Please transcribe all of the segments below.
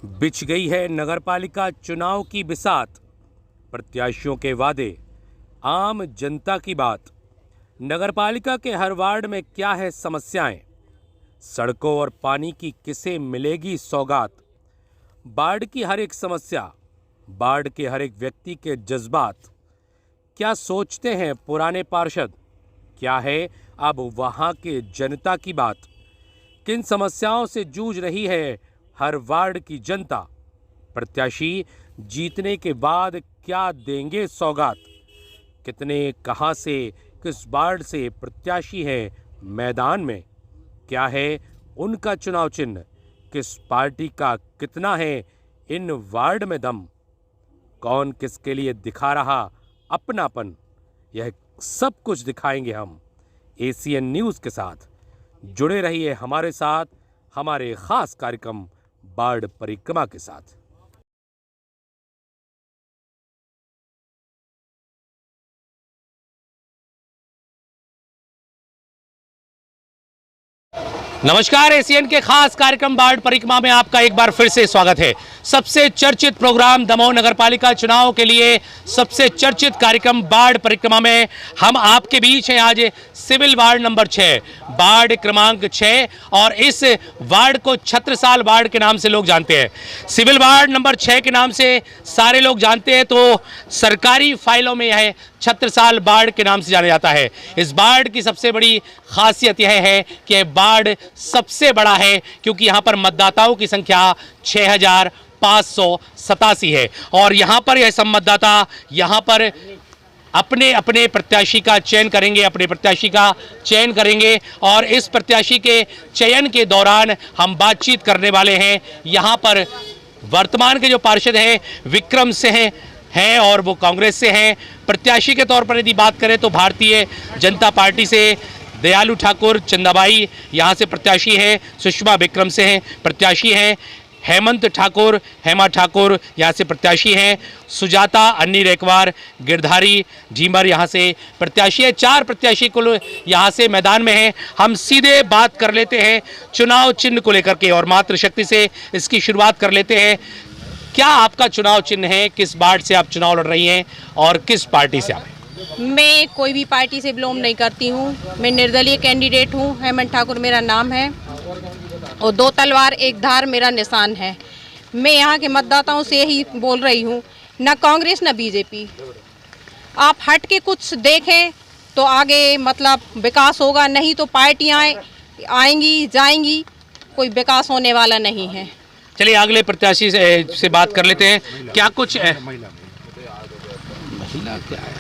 बिछ गई है नगरपालिका चुनाव की बिसात। प्रत्याशियों के वादे, आम जनता की बात। नगरपालिका के हर वार्ड में क्या है समस्याएं? सड़कों और पानी की किसे मिलेगी सौगात? बाढ़ की हर एक समस्या, बाढ़ के हर एक व्यक्ति के जज्बात। क्या सोचते हैं पुराने पार्षद? क्या है अब वहां के जनता की बात? किन समस्याओं से जूझ रही है हर वार्ड की जनता? प्रत्याशी जीतने के बाद क्या देंगे सौगात? कितने, कहां से, किस वार्ड से प्रत्याशी हैं मैदान में? क्या है उनका चुनाव चिन्ह? किस पार्टी का कितना है इन वार्ड में दम? कौन किसके लिए दिखा रहा अपनापन? यह सब कुछ दिखाएंगे हम एसीएन न्यूज़ के साथ। जुड़े रहिए हमारे साथ, हमारे खास कार्यक्रम बाढ़ परिक्रमा के साथ। नमस्कार, एसीएन के खास कार्यक्रम बाढ़ परिक्रमा में आपका एक बार फिर से स्वागत है। सबसे चर्चित प्रोग्राम दमोह नगरपालिका चुनाव के लिए सबसे चर्चित कार्यक्रम बाढ़ परिक्रमा में हम आपके बीच हैं। आज सिविल वार्ड नंबर 6, वार्ड क्रमांक 6, और इस वार्ड को छत्रसाल वार्ड के नाम से लोग जानते हैं। सिविल वार्ड नंबर 6 के नाम से सारे लोग जानते हैं, तो सरकारी फाइलों में यह छत्रसाल वार्ड के नाम से जाना जाता है। इस वार्ड की सबसे बड़ी खासियत यह है कि यह वार्ड सबसे बड़ा है, क्योंकि यहाँ पर मतदाताओं की संख्या 6587 है। और यहाँ पर यह सब मतदाता यहाँ पर अपने अपने प्रत्याशी का चयन करेंगे और इस प्रत्याशी के चयन के दौरान हम बातचीत करने वाले हैं। यहाँ पर वर्तमान के जो पार्षद हैं विक्रम से हैं और वो कांग्रेस से हैं। प्रत्याशी के तौर पर यदि बात करें तो भारतीय जनता पार्टी से दयालु ठाकुर चंदाबाई यहाँ से प्रत्याशी है। सुषमा विक्रम से हैं प्रत्याशी हैं। हेमंत ठाकुर, हेमा ठाकुर यहाँ से प्रत्याशी हैं। सुजाता अन्नी रेकवार गिरधारी झीमर यहाँ से प्रत्याशी है। 4 प्रत्याशी कुल यहाँ से मैदान में हैं। हम सीधे बात कर लेते हैं चुनाव चिन्ह को लेकर के और मातृशक्ति से इसकी शुरुआत कर लेते हैं। क्या आपका चुनाव चिन्ह है? किस वार्ड से आप चुनाव लड़ रही हैं और किस पार्टी से आप? मैं कोई भी पार्टी से बिलोंग नहीं करती हूँ। मैं निर्दलीय कैंडिडेट हूँ। हेमंत ठाकुर मेरा नाम है और 2 तलवार 1 धार मेरा निशान है। मैं यहाँ के मतदाताओं से ही बोल रही हूँ, ना कांग्रेस ना बीजेपी। आप हट के कुछ देखें तो आगे मतलब विकास होगा, नहीं तो पार्टियाँ आएंगी जाएंगी, कोई विकास होने वाला नहीं है। चलिए अगले प्रत्याशी से बात कर लेते हैं। क्या कुछ है? महिला क्या है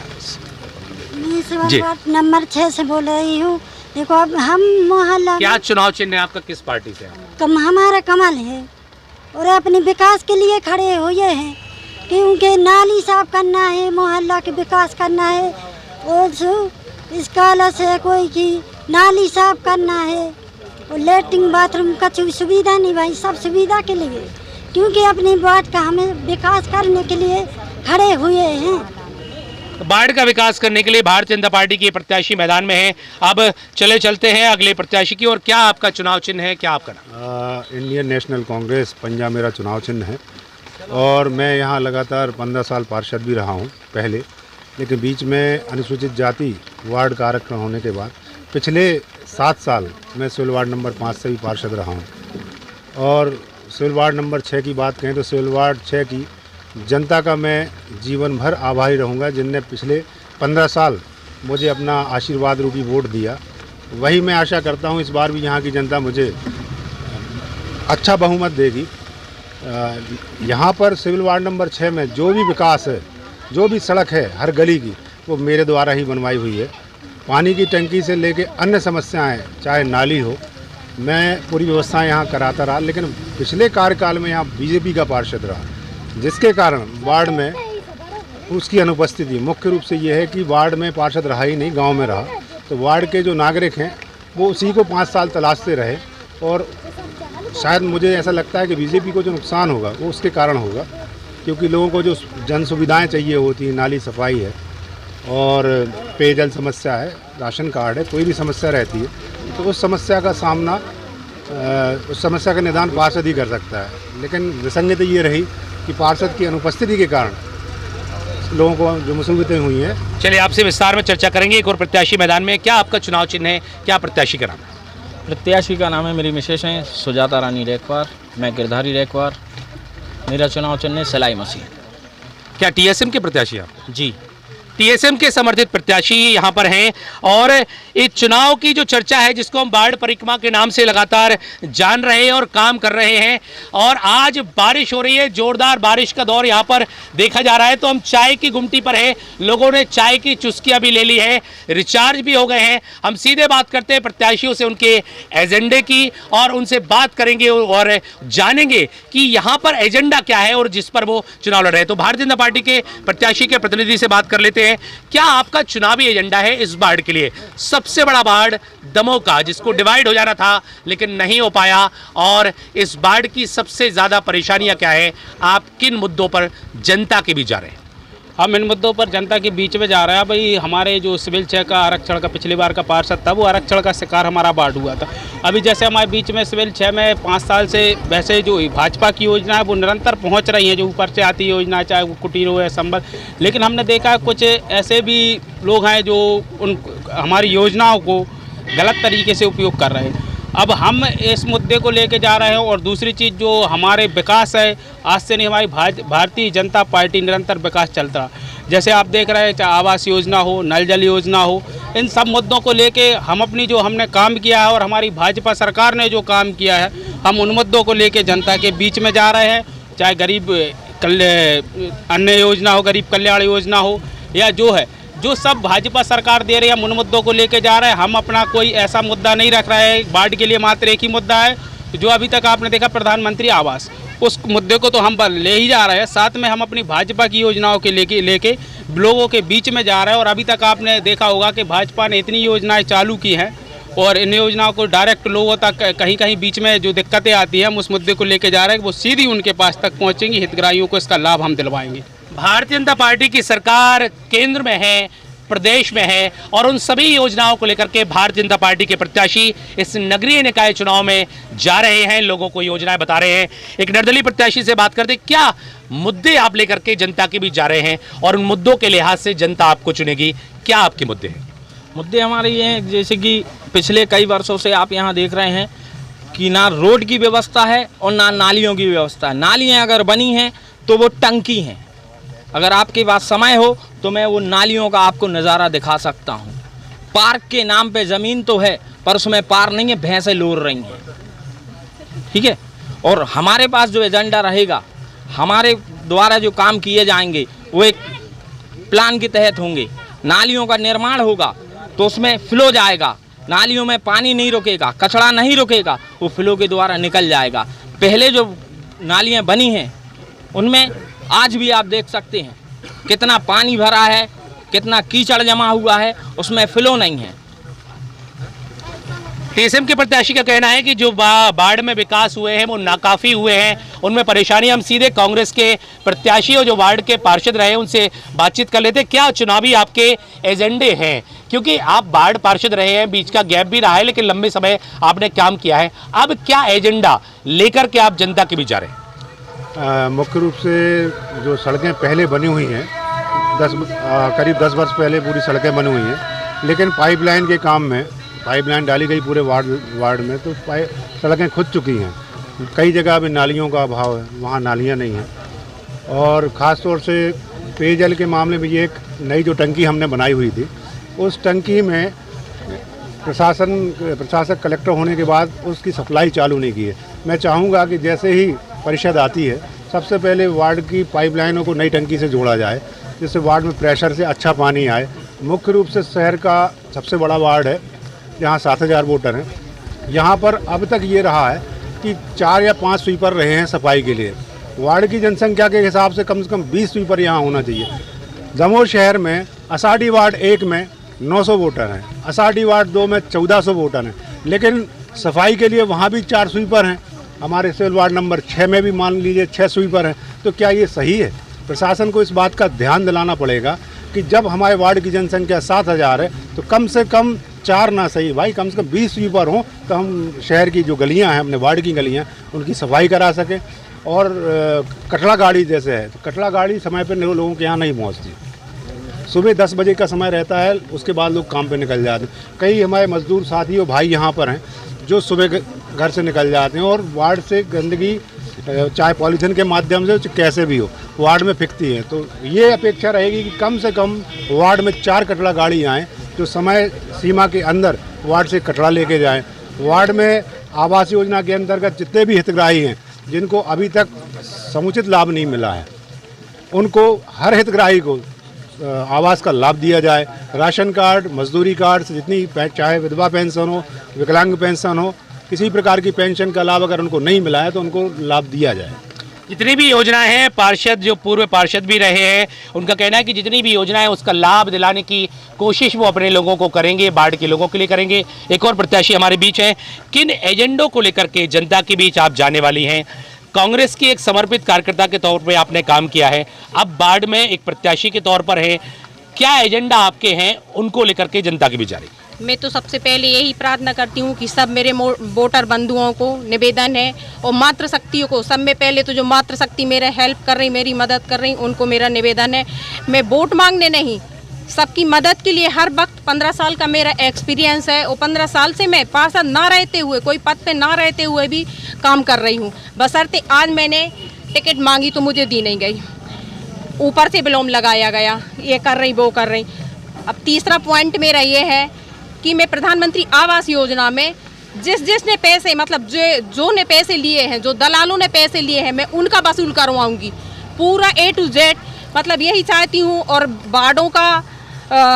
जी? नंबर 6 से बोल रही हूँ। देखो अब हम मोहल्ला, क्या चुनाव चिन्ह है आपका? किस पार्टी से? हमारा कमल है और अपने विकास के लिए खड़े हुए हैं, क्योंकि नाली साफ करना है, मोहल्ला के विकास करना है और इसका से कोई की नाली साफ करना है और लेटरिन बाथरूम का सुविधा नहीं भाई, सब सुविधा के लिए, क्योंकि अपनी वार्ड का हमें विकास करने के लिए खड़े हुए हैं। बाढ़ का विकास करने के लिए भारतीय जनता पार्टी के प्रत्याशी मैदान में हैं। अब चलते हैं अगले प्रत्याशी की। और क्या आपका चुनाव चिन्ह है? क्या आपका नाम? इंडियन नेशनल कांग्रेस पंजाब मेरा चुनाव चिन्ह है और मैं यहाँ लगातार 15 साल पार्षद भी रहा हूँ पहले, लेकिन बीच में अनुसूचित जाति वार्ड का आरक्षण होने के बाद पिछले 7 साल मैं सिविल वार्ड नंबर 5 से भी पार्षद रहा हूँ। और सिविल वार्ड नंबर 6 की बात करें तो सिविल वार्ड 6 की जनता का मैं जीवन भर आभारी रहूँगा, जिनने पिछले 15 साल मुझे अपना आशीर्वाद रूपी वोट दिया। वही मैं आशा करता हूँ इस बार भी यहाँ की जनता मुझे अच्छा बहुमत देगी। यहाँ पर सिविल वार्ड नंबर 6 में जो भी विकास है, जो भी सड़क है हर गली की, वो मेरे द्वारा ही बनवाई हुई है। पानी की टंकी से लेके अन्य समस्याएं, चाहे नाली हो, मैं पूरी व्यवस्थाएं यहाँ कराता रहा। लेकिन पिछले कार्यकाल में यहाँ बीजेपी का पार्षद रहा, जिसके कारण वार्ड में उसकी अनुपस्थिति मुख्य रूप से ये है कि वार्ड में पार्षद रहा ही नहीं, गांव में रहा। तो वार्ड के जो नागरिक हैं वो उसी को 5 साल तलाशते रहे और शायद मुझे ऐसा लगता है कि बीजेपी को जो नुकसान होगा वो उसके कारण होगा, क्योंकि लोगों को जो जन सुविधाएँ चाहिए होती हैं, नाली सफाई है और पेयजल समस्या है, राशन कार्ड है, कोई भी समस्या रहती है तो उस समस्या का सामना उस समस्या का निदान पार्षद ही कर सकता है। लेकिन विसंगति ये रही कि पार्षद की अनुपस्थिति के कारण लोगों को जो मुसीबतें हुई हैं। चलिए आपसे विस्तार में चर्चा करेंगे। एक और प्रत्याशी मैदान में, क्या आपका चुनाव चिन्ह है, क्या प्रत्याशी का नाम है? प्रत्याशी का नाम है, मेरी मिसेस हैं सुजाता रानी रेखवार, मैं गिरधारी रेखवार, मेरा चुनाव चिन्ह है सिलाई मशीन। क्या टीएसएम के प्रत्याशी आप? जी, टीएसएम के समर्थित प्रत्याशी यहाँ पर हैं और इस चुनाव की जो चर्चा है जिसको हम बाढ़ परिक्रमा के नाम से लगातार जान रहे हैं और काम कर रहे हैं, और आज बारिश हो रही है, जोरदार बारिश का दौर यहाँ पर देखा जा रहा है। तो हम चाय की गुमटी पर है, लोगों ने चाय की चुस्कियाँ भी ले ली है, रिचार्ज भी हो गए हैं। हम सीधे बात करते हैं प्रत्याशियों से उनके एजेंडे की और उनसे बात करेंगे और जानेंगे कि यहाँ पर एजेंडा क्या है और जिस पर वो चुनाव लड़ रहे हैं। तो भारतीय जनता पार्टी के प्रत्याशी के प्रतिनिधि से बात कर लेते हैं। क्या आपका चुनावी एजेंडा है इस बाढ़ के लिए? सबसे बड़ा बाढ़ दमोह का, जिसको डिवाइड हो जाना था लेकिन नहीं हो पाया, और इस बाढ़ की सबसे ज्यादा परेशानियां क्या है? आप किन मुद्दों पर जनता के बीच जा रहे हैं? हम इन मुद्दों पर जनता के बीच में जा रहे हैं। भाई, हमारे जो सिविल 6 का आरक्षण का पिछली बार का पार्षद था, वो आरक्षण का शिकार हमारा बाढ़ हुआ था। अभी जैसे हमारे बीच में सिविल 6 में 5 साल से वैसे जो भाजपा की योजना है वो निरंतर पहुंच रही है, जो ऊपर से आती योजना, चाहे वो कुटीर हो या संबल। लेकिन हमने देखा है कुछ ऐसे भी लोग हैं जो उन हमारी योजनाओं को गलत तरीके से उपयोग कर रहे हैं। अब हम इस मुद्दे को लेके जा रहे हैं। और दूसरी चीज़ जो हमारे विकास है, आज से नहीं, हमारी भारतीय जनता पार्टी निरंतर विकास चलता है। जैसे आप देख रहे हैं, चाहे आवास योजना हो, नल जल योजना हो, इन सब मुद्दों को लेके हम अपनी जो हमने काम किया है और हमारी भाजपा सरकार ने जो काम किया है, हम उन मुद्दों को लेके जनता के बीच में जा रहे हैं। चाहे गरीब अन्न योजना हो, गरीब कल्याण योजना हो, या जो सब भाजपा सरकार दे रही है, हम उन मुद्दों को लेके जा रहे हैं। हम अपना कोई ऐसा मुद्दा नहीं रख रहे हैं। बाढ़ के लिए मात्र एक ही मुद्दा है, जो अभी तक आपने देखा, प्रधानमंत्री आवास, उस मुद्दे को तो हम ले ही जा रहे हैं। साथ में हम अपनी भाजपा की योजनाओं के लेके लोगों के बीच में जा रहे हैं। और अभी तक आपने देखा होगा कि भाजपा ने इतनी योजनाएं चालू की हैं, और इन योजनाओं को डायरेक्ट लोगों तक कहीं कहीं बीच में जो दिक्कतें आती हैं, हम उस मुद्दे को लेके जा रहे हैं कि वो सीधी उनके पास तक पहुँचेंगी। हितग्राहियों को इसका लाभ हम दिलवाएंगे। भारतीय जनता पार्टी की सरकार केंद्र में है, प्रदेश में है, और उन सभी योजनाओं को लेकर के भारतीय जनता पार्टी के प्रत्याशी इस नगरीय निकाय चुनाव में जा रहे हैं, लोगों को योजनाएं बता रहे हैं। एक निर्दलीय प्रत्याशी से बात करते, क्या मुद्दे आप लेकर के जनता के बीच जा रहे हैं और उन मुद्दों के लिहाज से जनता आपको चुनेगी? क्या आपके मुद्दे हैं? मुद्दे हमारे ये हैं, जैसे कि पिछले कई वर्षों से आप यहाँ देख रहे हैं कि ना रोड की व्यवस्था है और ना नालियों की व्यवस्था है। नालियाँ अगर बनी हैं तो वो टंकी हैं। अगर आपके पास समय हो तो मैं वो नालियों का आपको नज़ारा दिखा सकता हूँ। पार्क के नाम पे ज़मीन तो है, पर उसमें पार नहीं है, भैंसें लोर रही हैं। ठीक है, और हमारे पास जो एजेंडा रहेगा, हमारे द्वारा जो काम किए जाएंगे, वो एक प्लान के तहत होंगे। नालियों का निर्माण होगा तो उसमें फ्लो जाएगा, नालियों में पानी नहीं रुकेगा, कचरा नहीं रुकेगा, वो फ्लो के द्वारा निकल जाएगा। पहले जो नालियाँ बनी हैं उनमें आज भी आप देख सकते हैं कितना पानी भरा है, कितना कीचड़ जमा हुआ है, उसमें फ्लो नहीं है। टीएसएम के प्रत्याशी का कहना है कि जो बाढ़ में विकास हुए हैं वो नाकाफी हुए हैं, उनमें परेशानी। हम सीधे कांग्रेस के प्रत्याशी और जो वार्ड के पार्षद रहे उनसे बातचीत कर लेते। क्या चुनावी आपके एजेंडे हैं? क्योंकि आप बाढ़ पार्षद रहे हैं, बीच का गैप भी रहा है, लेकिन लंबे समय आपने काम किया है। अब क्या एजेंडा लेकर के आप जनता के बीच जा रहे हैं? मुख्य रूप से जो सड़कें पहले बनी हुई हैं, करीब 10 वर्ष पहले पूरी सड़कें बनी हुई हैं, लेकिन पाइपलाइन के काम में पाइपलाइन डाली गई पूरे वार्ड में, तो सड़कें खुद चुकी हैं। कई जगह अभी नालियों का अभाव है, वहाँ नालियाँ नहीं हैं। और ख़ास तौर से पेयजल के मामले में ये एक नई जो टंकी हमने बनाई हुई थी, उस टंकी में प्रशासक कलेक्टर होने के बाद उसकी सप्लाई चालू नहीं की है। मैं चाहूँगा कि जैसे ही परिषद आती है, सबसे पहले वार्ड की पाइपलाइनों को नई टंकी से जोड़ा जाए, जिससे वार्ड में प्रेशर से अच्छा पानी आए। मुख्य रूप से शहर का सबसे बड़ा वार्ड है, जहाँ 7000 वोटर हैं। यहाँ पर अब तक ये रहा है कि 4 या 5 स्वीपर रहे हैं सफाई के लिए। वार्ड की जनसंख्या के हिसाब से कम 20 स्वीपर यहाँ होना चाहिए। दमोह शहर में असाडी वार्ड 1 में 900 वोटर हैं, असाडी वार्ड 2 में 1400 वोटर हैं, लेकिन सफाई के लिए वहाँ भी 4 स्वीपर हैं। हमारे सिविल वार्ड नंबर 6 में भी मान लीजिए 6 स्वीपर हैं। तो क्या ये सही है? प्रशासन को इस बात का ध्यान दिलाना पड़ेगा कि जब हमारे वार्ड की जनसंख्या 7,000 है तो कम से कम 4 ना सही भाई, कम से कम 20 स्वीपर हों तो हम शहर की जो गलियां हैं, अपने वार्ड की गलियां, उनकी सफाई करा सकें। और कचरा गाड़ी जैसे है तो कचरा गाड़ी समय पर लोगों के यहाँ नहीं पहुँचती। सुबह 10 बजे का समय रहता है, उसके बाद लोग काम पे निकल जाते हैं। कई हमारे मजदूर साथी और भाई यहाँ पर हैं जो सुबह घर से निकल जाते हैं और वार्ड से गंदगी चाहे पॉलीथीन के माध्यम से कैसे भी हो वार्ड में फेंकती है। तो ये अपेक्षा रहेगी कि कम से कम वार्ड में 4 कचरा गाड़ी आएँ जो समय सीमा के अंदर वार्ड से कचरा लेके जाएँ। वार्ड में आवास योजना के अंतर्गत जितने भी हितग्राही हैं जिनको अभी तक समुचित लाभ नहीं मिला है, उनको हर हितग्राही को आवास का लाभ दिया जाए। राशन कार्ड, मजदूरी कार्ड से जितनी चाहे विधवा पेंशन हो, विकलांग पेंशन हो, किसी प्रकार की पेंशन का लाभ अगर उनको नहीं मिला है तो उनको लाभ दिया जाए। जितनी भी योजनाएं हैं, पार्षद जो पूर्व पार्षद भी रहे हैं उनका कहना है कि जितनी भी योजनाएं हैं उसका लाभ दिलाने की कोशिश वो अपने लोगों को करेंगे, वार्ड के लोगों के लिए करेंगे। एक और प्रत्याशी हमारे बीच हैं, किन एजेंडों को लेकर के जनता के बीच आप जाने वाली हैं? कांग्रेस की एक समर्पित कार्यकर्ता के तौर पर आपने काम किया है, अब वार्ड में एक प्रत्याशी के तौर पर है, क्या एजेंडा आपके हैं उनको लेकर के जनता के बीच जा रही? मैं तो सबसे पहले यही प्रार्थना करती हूँ कि सब मेरे वोटर बंधुओं को निवेदन है और मातृशक्तियों को, सब में पहले तो जो मातृशक्ति मेरे हेल्प कर रही, मेरी मदद कर रही, उनको मेरा निवेदन है, मैं वोट मांगने नहीं, सबकी मदद के लिए हर वक्त 15 साल का मेरा एक्सपीरियंस है और 15 साल से मैं पार्षद ना रहते हुए, कोई पद पे ना रहते हुए भी काम कर रही हूँ। बशर्ते आज मैंने टिकट मांगी तो मुझे दी नहीं गई, ऊपर से विलोम लगाया गया, ये कर रही वो कर रही। अब तीसरा पॉइंट मेरा ये है कि मैं प्रधानमंत्री आवास योजना में जिसने पैसे, मतलब जो ने पैसे लिए हैं, जो दलालों ने पैसे लिए हैं, मैं उनका वसूल करवाऊंगी पूरा A to Z। मतलब यही चाहती हूँ। और वार्डों का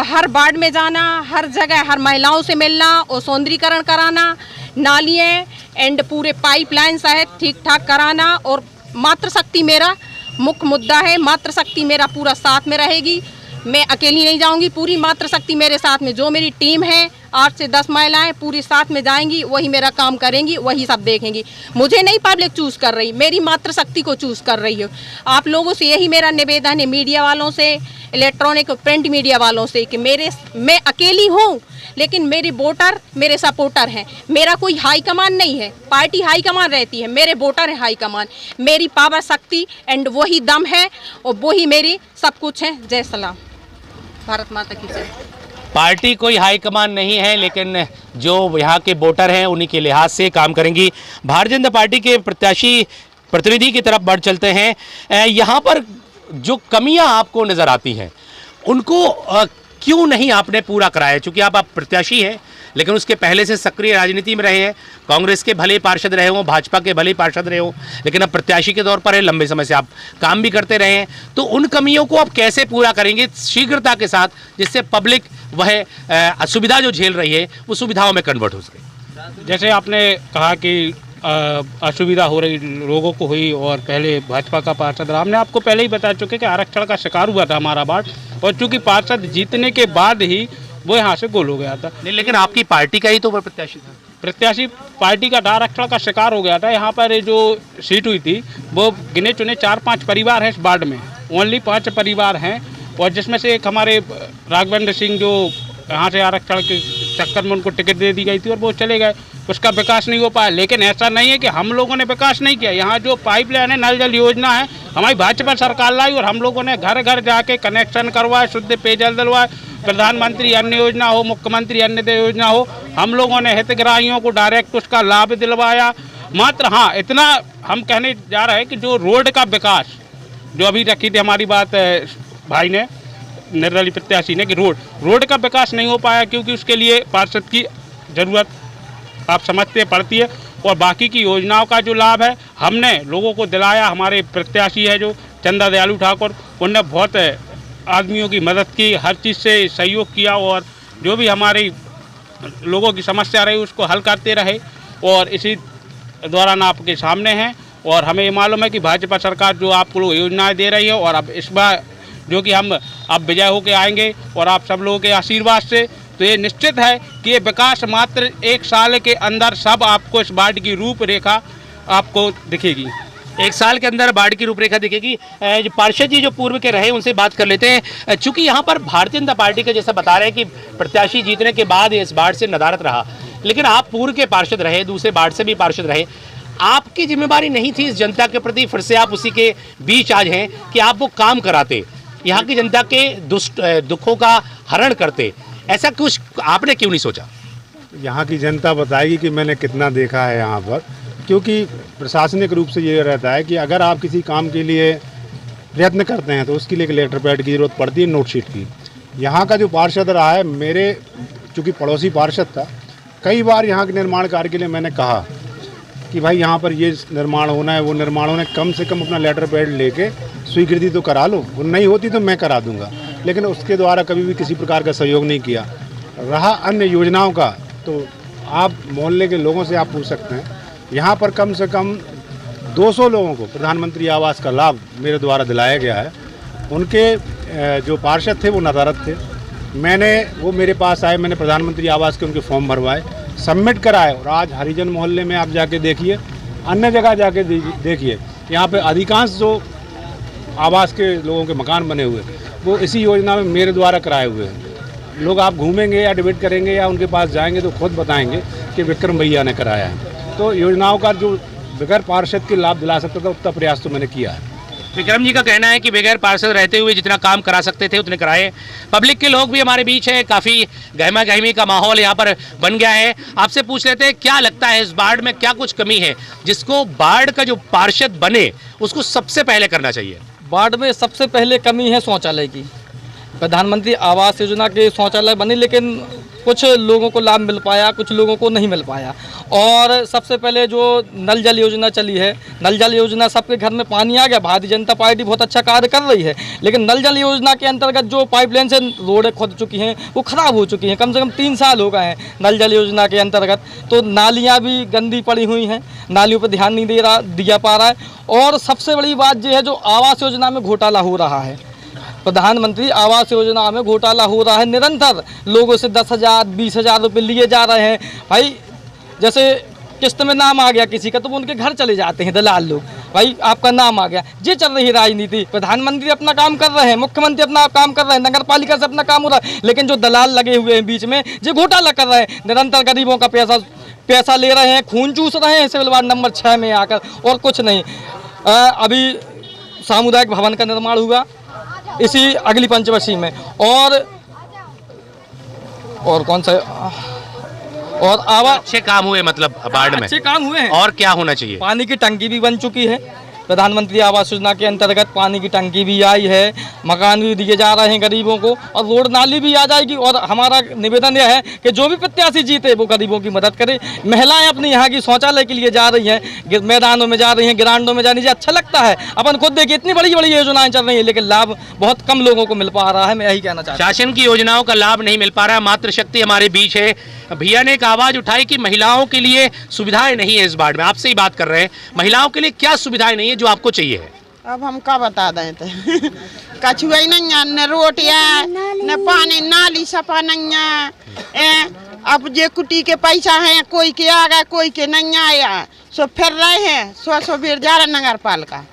हर वार्ड में जाना, हर जगह हर महिलाओं से मिलना और सौंदर्यीकरण कराना, नालियाँ एंड पूरे पाइपलाइन सहित ठीक ठाक कराना। और मातृशक्ति मेरा मुख्य मुद्दा है, मातृशक्ति मेरा पूरा साथ में रहेगी, मैं अकेली नहीं जाऊंगी, पूरी मातृशक्ति मेरे साथ में, जो मेरी टीम है 8 से 10 महिलाएं पूरी साथ में जाएंगी, वही मेरा काम करेंगी, वही सब देखेंगी। मुझे नहीं पब्लिक चूज़ कर रही, मेरी मातृशक्ति को चूज़ कर रही हो। आप लोगों से यही मेरा निवेदन है, मीडिया वालों से, इलेक्ट्रॉनिक प्रिंट मीडिया वालों से, कि मैं अकेली हूँ लेकिन मेरे वोटर मेरे सपोर्टर हैं। मेरा कोई हाई कमान नहीं है, पार्टी हाई कमान रहती है, मेरे वोटर है हाई कमान। मेरी पावर शक्ति एंड वही दम है और वही मेरी सब कुछ है। जय सलाम, भारत माता की जय। पार्टी कोई हाईकमान नहीं है, लेकिन जो यहाँ के वोटर हैं उन्हीं के लिहाज से काम करेंगी। भारतीय जनता पार्टी के प्रत्याशी प्रतिनिधि की तरफ बढ़ चलते हैं। यहाँ पर जो कमियाँ आपको नज़र आती हैं उनको क्यों नहीं आपने पूरा कराया? चूँकि आप प्रत्याशी हैं लेकिन उसके पहले से सक्रिय राजनीति में रहे हैं, कांग्रेस के भले पार्षद रहे हों, भाजपा के भले पार्षद रहे हों, लेकिन अब प्रत्याशी के तौर पर है, लंबे समय से आप काम भी करते रहे हैं, तो उन कमियों को आप कैसे पूरा करेंगे शीघ्रता के साथ, जिससे पब्लिक वह असुविधा जो झेल रही है वो सुविधाओं में कन्वर्ट हो सके? जैसे आपने कहा कि असुविधा हो रही लोगों को हुई, और पहले भाजपा का पार्षद रहा, हमने आपको पहले ही बता चुके कि आरक्षण का शिकार हुआ था हमारा वार्ड, और चूँकि पार्षद जीतने के बाद ही वो यहाँ से गोल हो गया था। नहीं, लेकिन आपकी पार्टी का ही तो प्रत्याशी था। प्रत्याशी पार्टी का आरक्षण का शिकार हो गया था। यहाँ पर जो सीट हुई थी वो गिने चुने 4-5 परिवार हैं इस वार्ड में, ओनली 5 परिवार हैं, और जिसमें से एक हमारे राघवेंद्र सिंह जो यहाँ से आरक्षण के चक्कर में उनको टिकट दे दी गई थी और वो चले गए, उसका विकास नहीं हो पाया। लेकिन ऐसा नहीं है कि हम लोगों ने विकास नहीं किया। यहाँ जो पाइपलाइन है, नल जल योजना है, हमारी भाजपा सरकार लाई और हम लोगों ने घर घर जाके कनेक्शन करवाए, शुद्ध पेयजल दिलवाए, प्रधानमंत्री अन्न योजना हो, मुख्यमंत्री अन्न योजना हो, हम लोगों ने हितग्राहियों को डायरेक्ट उसका लाभ दिलवाया। मात्र हाँ, इतना हम कहने जा रहे हैं कि जो रोड का विकास, जो अभी रखी थी हमारी बात भाई ने, निर्दलीय प्रत्याशी ने, कि रोड का विकास नहीं हो पाया, क्योंकि उसके लिए पार्षद की ज़रूरत आप समझते पड़ती है। और बाकी की योजनाओं का जो लाभ है हमने लोगों को दिलाया। हमारे प्रत्याशी है जो चंदा दयालु ठाकुर, उनने बहुत आदमियों की मदद की, हर चीज़ से सहयोग किया, और जो भी हमारी लोगों की समस्या रही उसको हल करते रहे, और इसी दौरान आपके सामने हैं। और हमें ये मालूम है कि भाजपा सरकार जो आपको योजनाएं दे रही है, और अब इस बार जो कि हम अब विजय होकर आएंगे और आप सब लोगों के आशीर्वाद से, तो ये निश्चित है कि ये विकास मात्र 1 साल के अंदर सब आपको इस वार्ड की रूपरेखा आपको दिखेगी। एक साल के अंदर बाढ़ की रूपरेखा दिखेगी। जो पार्षद जी जो पूर्व के रहे उनसे बात कर लेते हैं। चूंकि यहाँ पर भारतीय जनता पार्टी के जैसा बता रहे हैं कि प्रत्याशी जीतने के बाद इस बाढ़ से नदारद रहा, लेकिन आप पूर्व के पार्षद रहे, दूसरे बाढ़ से भी पार्षद रहे, आपकी जिम्मेदारी नहीं थी इस जनता के प्रति? फिर से आप उसी के बीच आज हैं कि आप वो काम कराते, यहाँ की जनता के दुखों का हरण करते, ऐसा कुछ आपने क्यों नहीं सोचा? यहाँ की जनता बताएगी कि मैंने कितना देखा है यहाँ पर, क्योंकि प्रशासनिक रूप से ये रहता है कि अगर आप किसी काम के लिए प्रयत्न करते हैं तो उसके लिए एक लेटर पैड की ज़रूरत पड़ती है, नोटशीट की। यहाँ का जो पार्षद रहा है, मेरे चूँकि पड़ोसी पार्षद था, कई बार यहाँ के निर्माण कार्य के लिए मैंने कहा कि भाई यहाँ पर ये निर्माण होना है, वो निर्माण होना है, कम से कम अपना लेटर पैड लेके स्वीकृति तो करा लो, वो नहीं होती तो मैं करा दूँगा। लेकिन उसके द्वारा कभी भी किसी प्रकार का सहयोग नहीं किया। रहा अन्य योजनाओं का, तो आप मोहल्ले के लोगों से आप पूछ सकते हैं, यहाँ पर कम से कम 200 लोगों को प्रधानमंत्री आवास का लाभ मेरे द्वारा दिलाया गया है। उनके जो पार्षद थे वो नदारद थे, वो मेरे पास आए, मैंने प्रधानमंत्री आवास के उनके फॉर्म भरवाए, सबमिट कराए, और आज हरिजन मोहल्ले में आप जाके देखिए, अन्य जगह जाके देखिए, यहाँ पे अधिकांश जो आवास के लोगों के मकान बने हुए वो इसी योजना में मेरे द्वारा कराए हुए हैं। लोग आप घूमेंगे या डिबेट करेंगे या उनके पास जाएंगे तो खुद बताएंगे कि विक्रम भैया ने कराया है। तो योजनाओं का जो बगैर पार्षद के लाभ दिला सकता था उतना प्रयास तो मैंने किया है। विक्रम जी का कहना है कि बगैर पार्षद रहते हुए जितना काम करा सकते थे उतने कराए। पब्लिक के लोग भी हमारे बीच है, काफ़ी गहमा गहमी का माहौल यहाँ पर बन गया है। आपसे पूछ लेते हैं, क्या लगता है इस बाढ़ में क्या कुछ कमी है जिसको बाढ़ का जो पार्षद बने उसको सबसे पहले करना चाहिए? बाढ़ में सबसे पहले कमी है शौचालय की। प्रधानमंत्री आवास योजना के शौचालय बने, लेकिन कुछ लोगों को लाभ मिल पाया, कुछ लोगों को नहीं मिल पाया। और सबसे पहले जो नल जल योजना चली है, नल जल योजना सबके घर में पानी आ गया। भारतीय जनता पार्टी बहुत अच्छा कार्य कर रही है, लेकिन नल जल योजना के अंतर्गत जो पाइपलाइन से रोडें खुद चुकी हैं वो ख़राब हो चुकी हैं। कम से कम 3 साल हो गए हैं नल जल योजना के अंतर्गत। तो नालियाँ भी गंदी पड़ी हुई हैं, नालियों पर ध्यान नहीं दिया पा रहा है। और सबसे बड़ी बात यह है, जो आवास योजना में घोटाला हो रहा है, प्रधानमंत्री आवास योजना में घोटाला हो रहा है। निरंतर लोगों से 10,000 20,000 रुपये लिए जा रहे हैं। भाई जैसे किस्त में नाम आ गया किसी का तो वो उनके घर चले जाते हैं दलाल लोग, भाई आपका नाम आ गया। ये चल रही राजनीति। प्रधानमंत्री अपना काम कर रहे हैं, मुख्यमंत्री अपना काम कर रहे हैं, नगर पालिका से अपना काम हो रहा है, लेकिन जो दलाल लगे हुए हैं बीच में, ये घोटाला कर रहे हैं। निरंतर गरीबों का पैसा ले रहे हैं, खून चूस रहे हैं सिविल वार्ड नंबर 6 में आकर, और कुछ नहीं। अभी सामुदायिक भवन का निर्माण हुआ इसी अगली पंचवर्षीय में, और कौन सा, और आवास अच्छे काम हुए, मतलब बाढ़ में अच्छे काम हुए हैं। और क्या होना चाहिए? पानी की टंकी भी बन चुकी है, प्रधानमंत्री आवास योजना के अंतर्गत पानी की टंकी भी आई है, मकान भी दिए जा रहे हैं गरीबों को, और रोड नाली भी आ जाएगी। और हमारा निवेदन यह है कि जो भी प्रत्याशी जीते वो गरीबों की मदद करे। महिलाएं अपनी यहाँ की शौचालय के लिए जा रही हैं, मैदानों में जा रही हैं, ग्राउंडों में जाने से अच्छा लगता है। अपन खुद देखिए इतनी बड़ी बड़ी योजनाएं चल रही हैं, लेकिन लाभ बहुत कम लोगों को मिल पा रहा है। मैं यही कहना चाहता हूँ, शासन की योजनाओं का लाभ नहीं मिल पा रहा है। मातृशक्ति हमारे बीच है। भैया ने एक आवाज उठाई कि महिलाओं के लिए सुविधाएं नहीं है इस बाढ़ में। आपसे ही बात कर रहे हैं, महिलाओं के लिए क्या सुविधाएं नहीं है जो आपको चाहिए है? अब हम क्या बता दें तो कछुआ नहीं है, न रोटियाँ न पानी, नाली सफा नहीं है। अब जे कुटी के पैसा है, कोई के आ गया कोई के नहीं आया, सो फिर रहे हैं 100 बेर जा रहा नगर पालिका।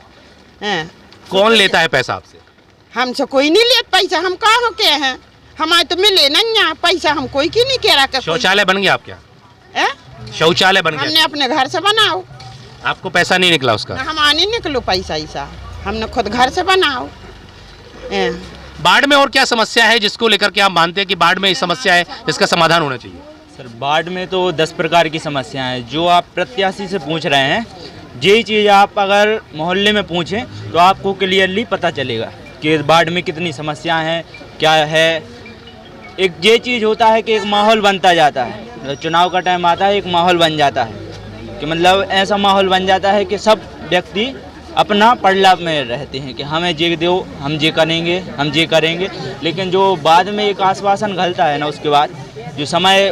कौन लेता है पैसा आपसे? हमसे कोई नहीं लेता पैसा, हम कहाँ हो के हैं, हमारे तो मिले नहीं है पैसा, हम कोई की नहीं कह रहा। शौचालय बन गया आपके यहाँ? शौचालय बन गया? हमने अपने घर से बनाओ। आपको पैसा नहीं निकला उसका? हम आने निकलो पैसा ऐसा, हमने खुद घर से बनाओ। बाढ़ में और क्या समस्या है जिसको लेकर के आप मानते हैं कि बाढ़ में ये समस्या है जिसका समाधान होना चाहिए? सर बाढ़ में तो 10 प्रकार की समस्याएं हैं। जो आप प्रत्याशी से पूछ रहे हैं, यही चीज़ आप अगर मोहल्ले में पूछें तो आपको क्लियरली पता चलेगा कि बाढ़ में कितनी समस्याएं हैं, क्या है। एक ये चीज़ होता है कि एक माहौल बनता जाता है, चुनाव का टाइम आता है, एक माहौल बन जाता है कि मतलब ऐसा माहौल बन जाता है कि सब व्यक्ति अपना पड़लाभ में रहते हैं कि हमें जे दो, हम ये करेंगे, हम ये करेंगे। लेकिन जो बाद में एक आश्वासन घलता है ना, उसके बाद जो समय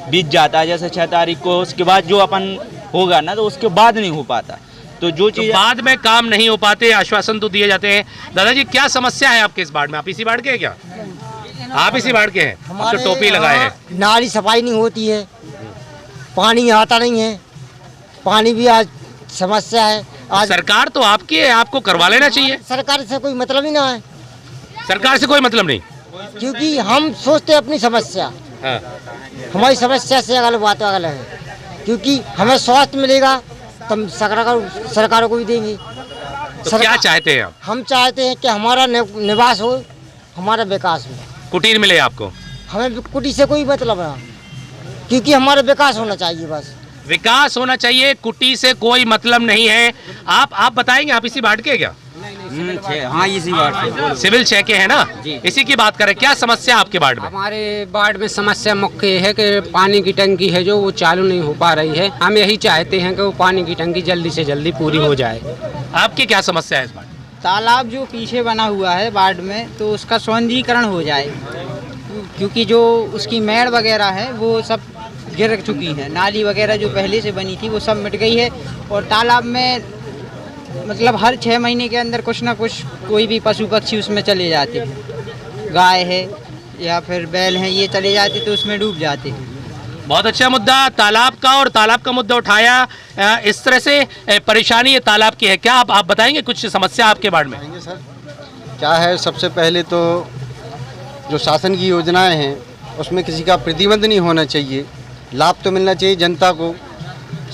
बीत जाता है, जैसे 6 तारीख को, उसके बाद जो अपन होगा ना, तो उसके बाद नहीं हो पाता। तो जो चीज़ बाद में काम नहीं हो पाते, आश्वासन तो दिए जाते हैं। दादाजी क्या समस्या है आपके इस बाढ़ में? आप इसी बाढ़ के हैं क्या? आप इसी बाढ़ के हैं? आप तो टोपी लगाए हैं। नाली सफाई नहीं होती है, पानी आता नहीं है, पानी भी आज समस्या है। आज सरकार तो आपकी है, आपको करवा लेना चाहिए। सरकार से कोई मतलब ही ना है, सरकार से कोई मतलब नहीं। क्योंकि हम सोचते हैं अपनी समस्या, हाँ। हमारी समस्या से अगल बात अगल है, क्योंकि हमें स्वास्थ्य मिलेगा तब सरकारों को भी देंगे। तो क्या चाहते हैं आप? हम चाहते हैं कि हमारा निवास हो, हमारा विकास हो, कुटीर मिले आपको? हमें कुटी से कोई मतलब ना, क्योंकि हमारा विकास होना चाहिए, बस विकास होना चाहिए, कुटी से कोई मतलब नहीं है। आप बताएंगे, आप इसी वार्ड के क्या? हाँ, इसी वार्ड के, सिविल 6 के हैं ना? इसी की बात करें। क्या समस्या आपके वार्ड में? हमारे वार्ड में समस्या मुख्य है कि पानी की टंकी है जो वो चालू नहीं हो पा रही है। हम यही चाहते हैं कि वो पानी की टंकी जल्दी से जल्दी पूरी हो जाए। आपकी क्या समस्या है इस बार? तालाब जो पीछे बना हुआ है वार्ड में, तो उसका सौंदर्यीकरण हो जाए, क्योंकि जो उसकी मेड़ वगैरह है वो सब गिर चुकी है। नाली वगैरह जो पहले से बनी थी वो सब मिट गई है, और तालाब में मतलब हर 6 महीने के अंदर कुछ ना कुछ कोई भी पशु पक्षी उसमें चले जाते हैं, गाय है या फिर बैल हैं, ये चले जाते तो उसमें डूब जाते हैं। बहुत अच्छा मुद्दा तालाब का, और तालाब का मुद्दा उठाया। इस तरह से परेशानी ये तालाब की है। क्या आप बताएंगे कुछ समस्या आपके वार्ड में? सर, क्या है, सबसे पहले तो जो शासन की योजनाएं हैं उसमें किसी का प्रतिबंध नहीं होना चाहिए, लाभ तो मिलना चाहिए जनता को।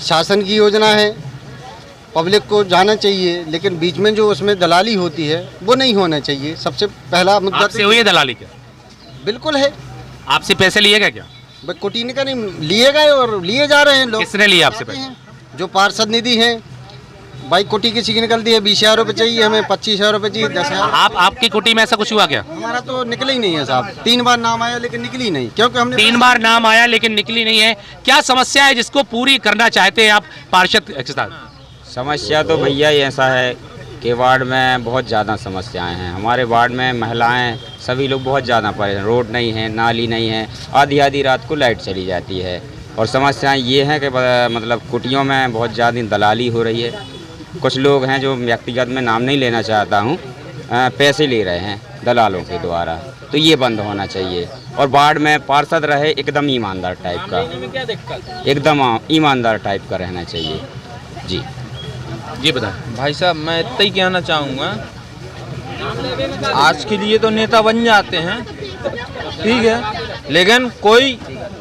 शासन की योजना है, पब्लिक को जाना चाहिए, लेकिन बीच में जो उसमें दलाली होती है वो नहीं होना चाहिए। सबसे पहला मुद्दा आपसे हुई है दलाली? क्या बिल्कुल है। आपसे पैसे लिए गए क्या? कुटी का नहीं लिए गए और लिए जा रहे हैं लोग। किसने लिए आपसे पैसे? जो पार्षद निधि है भाई, कुटी किसी की निकलती है 20,000 रुपये चाहिए, हमें 25,000 रुपये चाहिए, 10,000। आपकी कुटी में ऐसा कुछ हुआ क्या? हमारा तो निकला ही नहीं है साहब, 3 बार नाम आया लेकिन निकली नहीं, क्योंकि हमने 3 बार नाम आया लेकिन निकली नहीं है। क्या समस्या है जिसको पूरी करना चाहते हैं आप पार्षद के साथ? समस्या तो भैया ऐसा है कि वार्ड में बहुत ज़्यादा समस्याएं हैं। हमारे वार्ड में महिलाएं सभी लोग बहुत ज़्यादा परेशान, रोड नहीं है, नाली नहीं है, आधी रात को लाइट चली जाती है। और समस्याएं ये हैं कि मतलब कुटियों में बहुत ज़्यादा दलाली हो रही है। कुछ लोग हैं जो व्यक्तिगत में नाम नहीं लेना चाहता हूँ, पैसे ले रहे हैं दलालों के द्वारा, तो ये बंद होना चाहिए। और वार्ड में पार्षद रहे एकदम ईमानदार टाइप का, एकदम ईमानदार टाइप का रहना चाहिए। जी बताएं भाई साहब, मैं इतना ही कहना चाहूँगा, आज के लिए तो नेता बन जाते हैं, ठीक है, लेकिन कोई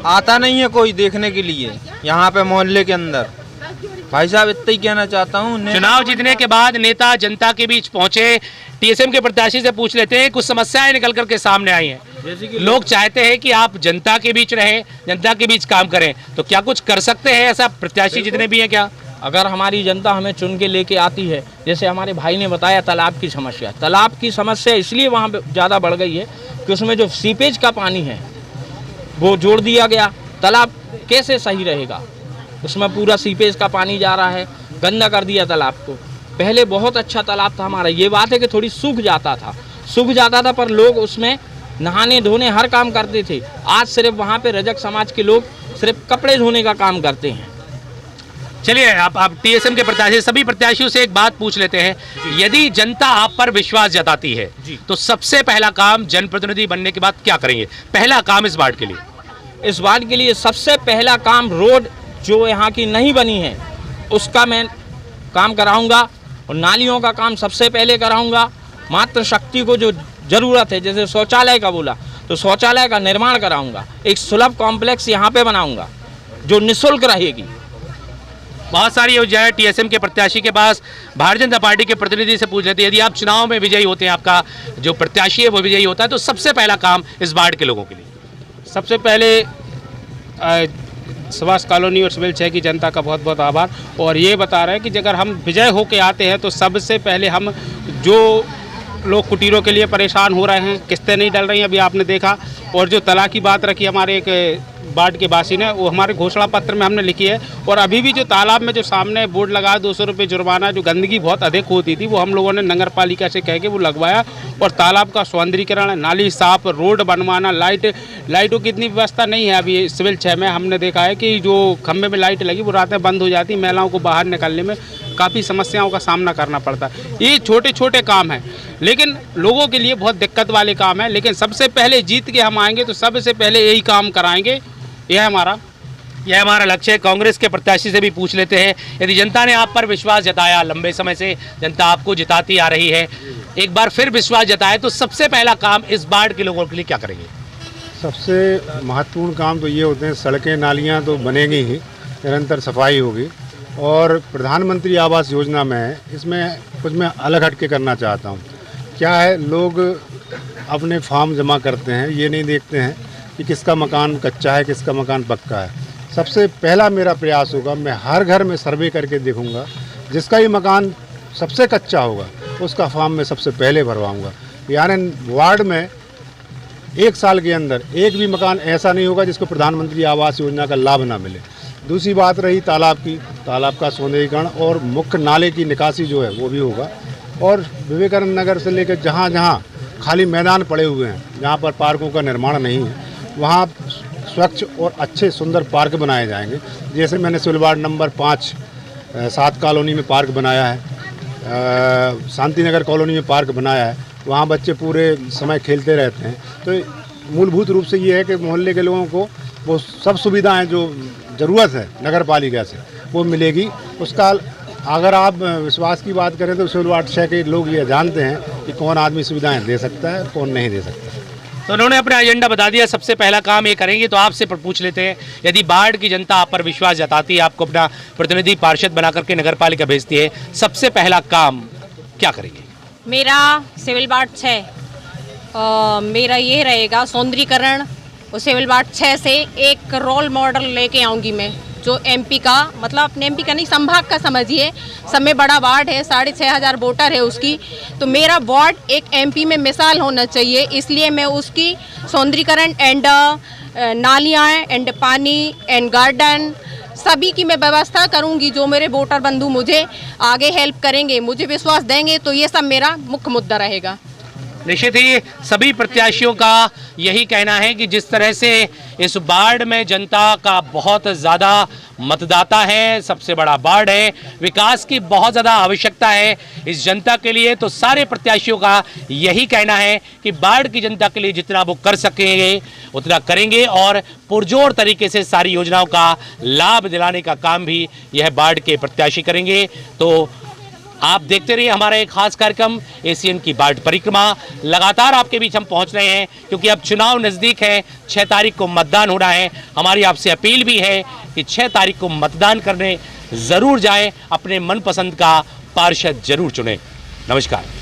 आता नहीं है कोई देखने के लिए यहाँ पे मोहल्ले के अंदर। भाई साहब इतना ही कहना चाहता हूँ। चुनाव जीतने के बाद नेता जनता के बीच पहुंचे। टीएसएम के प्रत्याशी से पूछ लेते हैं, कुछ समस्याएं निकल करके सामने आई हैं। लोग चाहते हैं कि आप जनता के बीच रहें, जनता के बीच काम करें, तो क्या कुछ कर सकते हैं ऐसा प्रत्याशी जितने भी हैं? क्या अगर हमारी जनता हमें चुन के लेके आती है, जैसे हमारे भाई ने बताया तालाब की समस्या इसलिए वहाँ पे ज़्यादा बढ़ गई है कि उसमें जो सीपेज का पानी है वो जोड़ दिया गया। तालाब कैसे सही रहेगा? उसमें पूरा सीपेज का पानी जा रहा है, गंदा कर दिया तालाब को। पहले बहुत अच्छा तालाब था हमारा, ये बात है कि थोड़ी सूख जाता था पर लोग उसमें नहाने धोने हर काम करते थे। आज सिर्फ वहाँ पे रजक समाज के लोग सिर्फ कपड़े धोने का काम करते हैं। चलिए आप टीएसएम के प्रत्याशी, सभी प्रत्याशियों से एक बात पूछ लेते हैं, यदि जनता आप पर विश्वास जताती है तो सबसे पहला काम जनप्रतिनिधि बनने के बाद क्या करेंगे? पहला काम इस वार्ड के लिए? इस वार्ड के लिए सबसे पहला काम, रोड जो यहाँ की नहीं बनी है उसका मैं काम कराऊंगा, और नालियों का काम सबसे पहले कराऊंगा। मातृशक्ति को जो ज़रूरत है, जैसे शौचालय का बोला, तो शौचालय का निर्माण कराऊंगा। एक सुलभ कॉम्प्लेक्स यहाँ पे बनाऊंगा जो निःशुल्क रहेगी। बहुत सारी योजनाएं टीएसएम के प्रत्याशी के पास। भारतीय जनता पार्टी के प्रतिनिधि से पूछ लेते हैं, यदि आप चुनाव में विजयी होते हैं, आपका जो प्रत्याशी है वो विजयी होता है, तो सबसे पहला काम इस वार्ड के लोगों के लिए? सबसे पहले सुभाष कॉलोनी और सिविल 6 की जनता का बहुत बहुत आभार। और ये बता रहे हैं कि अगर हम विजय होके आते हैं तो सबसे पहले हम जो लोग कुटीरों के लिए परेशान हो रहे हैं, किस्तें नहीं डल रही हैं, अभी आपने देखा, और जो तलाक की बात रखी हमारे एक वार्ड के वासी ने, वो हमारे घोषणा पत्र में हमने लिखी है। और अभी भी जो तालाब में जो सामने बोर्ड लगा 200 रुपये जुर्माना, जो गंदगी बहुत अधिक होती थी, वो हम लोगों ने नगर पालिका से कह के वो लगवाया। और तालाब का सौंदर्यीकरण, नाली साफ, रोड बनवाना, लाइटों की इतनी व्यवस्था नहीं है अभी सिविल 6 में। हमने देखा है कि जो खंभे में लाइट लगी वो रातें बंद हो जाती, महिलाओं को बाहर निकलने में काफ़ी समस्याओं का सामना करना पड़ता है। ये छोटे छोटे काम हैं, लेकिन लोगों के लिए बहुत दिक्कत वाले काम हैं। लेकिन सबसे पहले जीत के हम आएंगे तो सबसे पहले यही काम कराएंगे, यह हमारा यह हमारा लक्ष्य है। कांग्रेस के प्रत्याशी से भी पूछ लेते हैं, यदि जनता ने आप पर विश्वास जताया, लंबे समय से जनता आपको जिताती आ रही है, एक बार फिर विश्वास जताए तो सबसे पहला काम इस बाढ़ के लोगों के लिए क्या करेंगे? सबसे महत्वपूर्ण काम तो ये होते हैं, सड़कें नालियाँ तो बनेंगी ही, निरंतर सफाई होगी। और प्रधानमंत्री आवास योजना में इसमें कुछ मैं अलग हट के करना चाहता हूँ। क्या है, लोग अपने फॉर्म जमा करते हैं, ये नहीं देखते हैं कि किसका मकान कच्चा है, किसका मकान पक्का है। सबसे पहला मेरा प्रयास होगा, मैं हर घर में सर्वे करके देखूंगा, जिसका ये मकान सबसे कच्चा होगा उसका फॉर्म मैं सबसे पहले भरवाऊंगा। यानी वार्ड में 1 साल के अंदर एक भी मकान ऐसा नहीं होगा जिसको प्रधानमंत्री आवास योजना का लाभ ना मिले। दूसरी बात रही तालाब की, तालाब का सौंदर्यीकरण और मुख्य नाले की निकासी जो है वो भी होगा। और विवेकानंद नगर से लेकर जहाँ जहाँ खाली मैदान पड़े हुए हैं, जहाँ पर पार्कों का निर्माण नहीं है, वहाँ स्वच्छ और अच्छे सुंदर पार्क बनाए जाएंगे। जैसे मैंने सिविल वार्ड नंबर 5 7 कॉलोनी में पार्क बनाया है, शांति नगर कॉलोनी में पार्क बनाया है, वहाँ बच्चे पूरे समय खेलते रहते हैं। तो मूलभूत रूप से ये है कि मोहल्ले के लोगों को वो सब सुविधाएं जो ज़रूरत है नगर पालिका से वो मिलेगी। उसका अगर आप विश्वास की बात करें तो सिविल वार्ड 6 के लोग ये जानते हैं कि कौन आदमी सुविधाएं दे सकता है, कौन नहीं दे सकता। तो उन्होंने अपना एजेंडा बता दिया, सबसे पहला काम ये करेंगे। तो आपसे पूछ लेते हैं, यदि बाढ़ की जनता आप पर विश्वास जताती है, आपको अपना प्रतिनिधि पार्षद बना करके नगर पालिका भेजती है, सबसे पहला काम क्या करेंगे? मेरा सिविल वार्ड 6 मेरा ये रहेगा सौंदर्यीकरण। और सिविल वार्ड 6 से एक रोल मॉडल लेके आऊँगी मैं, जो एमपी का, मतलब अपने एमपी का नहीं, संभाग का समझिए। सब में बड़ा वार्ड है, 6500 वोटर है उसकी, तो मेरा वार्ड एक एमपी में मिसाल होना चाहिए। इसलिए मैं उसकी सौंदर्यीकरण एंड नालियाँ एंड पानी एंड गार्डन सभी की मैं व्यवस्था करूंगी। जो मेरे वोटर बंधु मुझे आगे हेल्प करेंगे, मुझे विश्वास देंगे, तो ये सब मेरा मुख्य मुद्दा रहेगा। निश्चित ही सभी प्रत्याशियों का यही कहना है कि जिस तरह से इस बाढ़ में जनता का बहुत ज़्यादा मतदाता है, सबसे बड़ा बाढ़ है, विकास की बहुत ज़्यादा आवश्यकता है इस जनता के लिए, तो सारे प्रत्याशियों का यही कहना है कि बाढ़ की जनता के लिए जितना वो कर सकेंगे उतना करेंगे और पुरजोर तरीके से सारी योजनाओं का लाभ दिलाने का काम भी यह बाढ़ के प्रत्याशी करेंगे। तो आप देखते रहिए हमारा एक खास कार्यक्रम एसीएन की बाढ़ परिक्रमा। लगातार आपके बीच हम पहुंच रहे हैं क्योंकि अब चुनाव नज़दीक है, 6 तारीख को मतदान होना है। हमारी आपसे अपील भी है कि 6 तारीख को मतदान करने ज़रूर जाएं, अपने मनपसंद का पार्षद जरूर चुनें। नमस्कार।